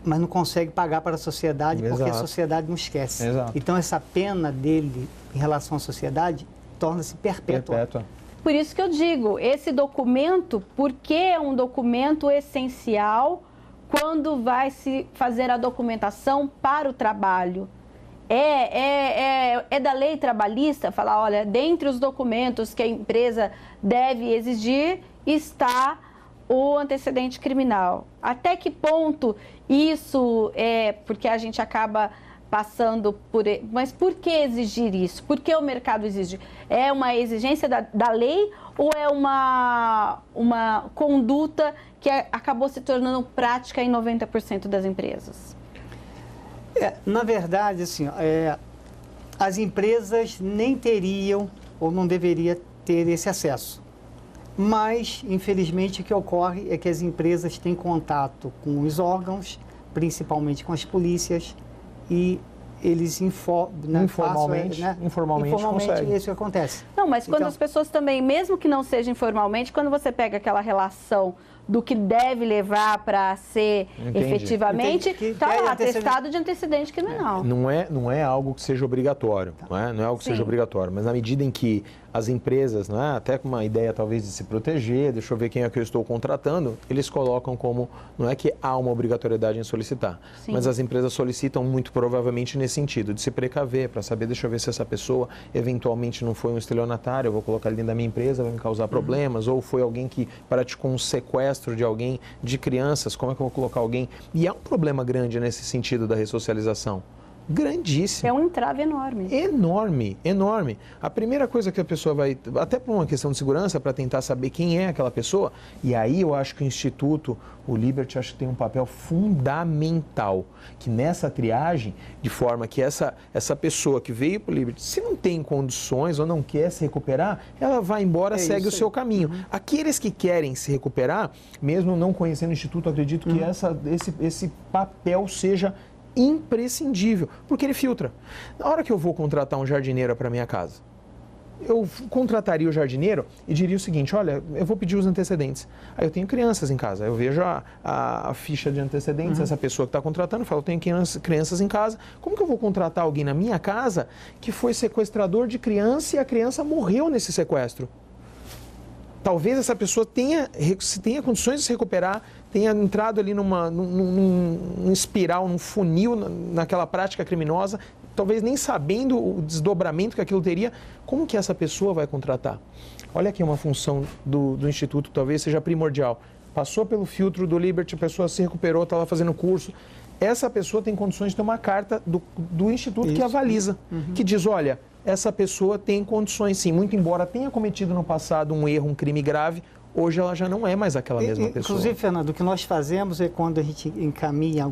mas não consegue pagar para a sociedade, porque a sociedade não esquece. Exato. Então, essa pena dele em relação à sociedade torna-se perpétua. Por isso que eu digo, esse documento, porque é um documento essencial quando vai se fazer a documentação para o trabalho. É da lei trabalhista falar, olha, dentre os documentos que a empresa deve exigir está o antecedente criminal. Até que ponto isso porque a gente acaba passando por... Mas por que exigir isso? Por que o mercado exige? É uma exigência da lei ou é uma conduta que acabou se tornando prática em 90% das empresas? Na verdade, assim, as empresas nem teriam ou não deveriam ter esse acesso. Mas, infelizmente, o que ocorre é que as empresas têm contato com os órgãos, principalmente com as polícias, e eles informalmente conseguem. É isso que acontece. Não, mas quando Então, as pessoas também, mesmo que não seja informalmente, quando você pega aquela relação do que deve levar para ser efetivamente, está lá, atestado de antecedente criminal. Não é algo que seja obrigatório, não é algo que seja obrigatório, mas na medida em que as empresas, até com uma ideia talvez de se proteger, deixa eu ver quem é que eu estou contratando, eles colocam como, não é que há uma obrigatoriedade em solicitar, mas as empresas solicitam muito provavelmente nesse sentido, de se precaver, para saber, deixa eu ver se essa pessoa eventualmente não foi um estelionatário, eu vou colocar ele dentro da minha empresa, vai me causar problemas, ou foi alguém que praticou um sequestro de alguém, de crianças, como é que eu vou colocar alguém? E há um problema grande nesse sentido da ressocialização. Grandíssimo. É um entrave enorme. Enorme, enorme. A primeira coisa que a pessoa vai, até por uma questão de segurança, para tentar saber quem é aquela pessoa, e aí eu acho que o Instituto, o Liberty, acho que tem um papel fundamental, que nessa triagem, de forma que essa pessoa que veio para o Liberty, se não tem condições ou não quer se recuperar, ela vai embora, segue o seu caminho. Aqueles que querem se recuperar, mesmo não conhecendo o Instituto, acredito que esse papel seja imprescindível, porque ele filtra. Na hora que eu vou contratar um jardineiro para minha casa, eu contrataria o jardineiro e diria o seguinte, olha, eu vou pedir os antecedentes. Aí eu tenho crianças em casa, eu vejo a ficha de antecedentes, essa pessoa que está contratando, eu falo, eu tenho crianças em casa, como que eu vou contratar alguém na minha casa que foi sequestrador de criança e a criança morreu nesse sequestro? Talvez essa pessoa tenha condições de se recuperar, tenha entrado ali num espiral, num funil, naquela prática criminosa, talvez nem sabendo o desdobramento que aquilo teria. Como que essa pessoa vai contratar? Olha aqui uma função do Instituto, talvez seja primordial. Passou pelo filtro do Liberty, a pessoa se recuperou, estava fazendo curso. Essa pessoa tem condições de ter uma carta do Instituto que avaliza, que diz, olha, essa pessoa tem condições sim, muito embora tenha cometido no passado um erro, um crime grave, hoje ela já não é mais aquela mesma pessoa. Inclusive, Fernando, o que nós fazemos é quando a gente encaminha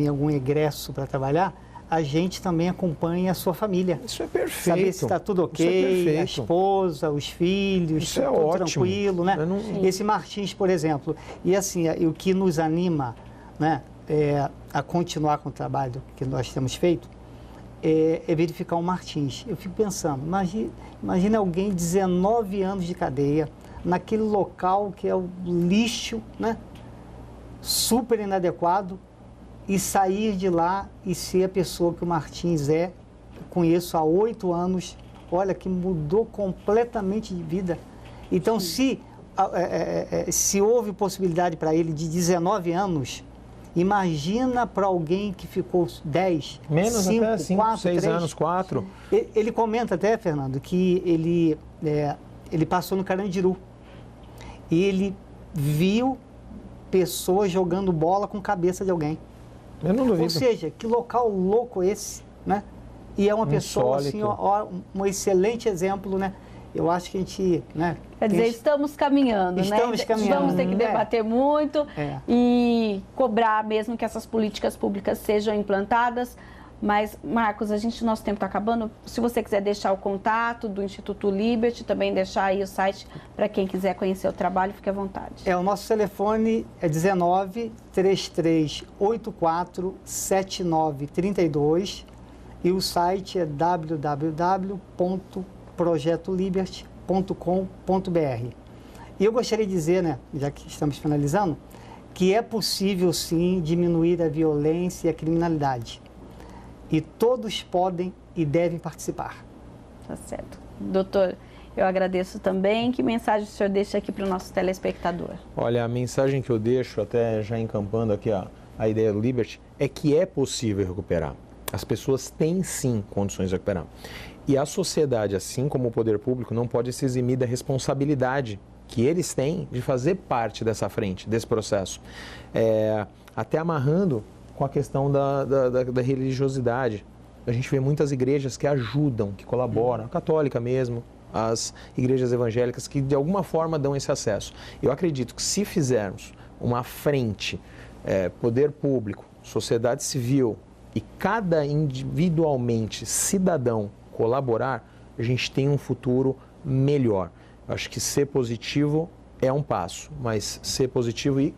algum egresso para trabalhar, a gente também acompanha a sua família. Isso é perfeito. Saber se está tudo ok, a esposa, os filhos, isso é tudo ótimo. Tranquilo, né? Esse Martins, por exemplo, e assim, o que nos anima, né, a continuar com o trabalho que nós temos feito, é verificar o Martins. Eu fico pensando, imagina alguém 19 anos de cadeia, naquele local que é o lixo, né? Super inadequado, e sair de lá e ser a pessoa que o Martins é. Conheço há 8 anos, olha, que mudou completamente de vida. Então, se houve possibilidade para ele de 19 anos, imagina para alguém que ficou 10, menos 5, até 5, 4, 6 3. anos, 4. Ele comenta até, Fernando, que ele passou no Carandiru e ele viu pessoas jogando bola com cabeça de alguém. Eu não duvido. Ou seja, que local louco esse, né? E é uma pessoa, assim, um excelente exemplo, né? Eu acho que a gente, né? Quer dizer, estamos caminhando, né? Vamos ter que debater muito e cobrar mesmo que essas políticas públicas sejam implantadas. Mas, Marcos, nosso tempo está acabando. Se você quiser deixar o contato do Instituto Liberty, também deixar aí o site para quem quiser conhecer o trabalho, fique à vontade. O nosso telefone é 19 3384 7932 e o site é www.projetoliberty.com.br. E eu gostaria de dizer, né, já que estamos finalizando, que é possível sim diminuir a violência e a criminalidade. E todos podem e devem participar. Tá certo. Doutor, eu agradeço também. Que mensagem o senhor deixa aqui para o nosso telespectador? Olha, a mensagem que eu deixo, até já encampando aqui a ideia do Liberty, é que é possível recuperar. As pessoas têm sim condições de recuperar. E a sociedade, assim como o poder público, não pode se eximir da responsabilidade que eles têm de fazer parte dessa frente, desse processo. Até amarrando com a questão da religiosidade. A gente vê muitas igrejas que ajudam, que colaboram, a católica mesmo, as igrejas evangélicas que de alguma forma dão esse acesso. Eu acredito que se fizermos uma frente, poder público, sociedade civil e cada individualmente cidadão colaborar, a gente tem um futuro melhor. Eu acho que ser positivo é um passo, mas ser positivo e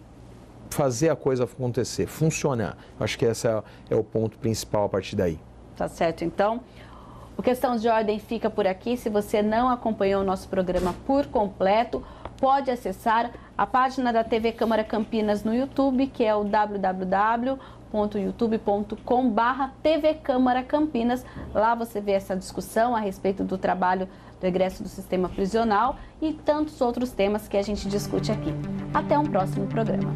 fazer a coisa acontecer, funcionar. Acho que esse é o ponto principal a partir daí. Tá certo, então. O Questão de Ordem fica por aqui. Se você não acompanhou o nosso programa por completo, pode acessar a página da TV Câmara Campinas no YouTube, que é o www.youtube.com/TV Câmara Campinas. Lá você vê essa discussão a respeito do trabalho do egresso do sistema prisional e tantos outros temas que a gente discute aqui. Até um próximo programa.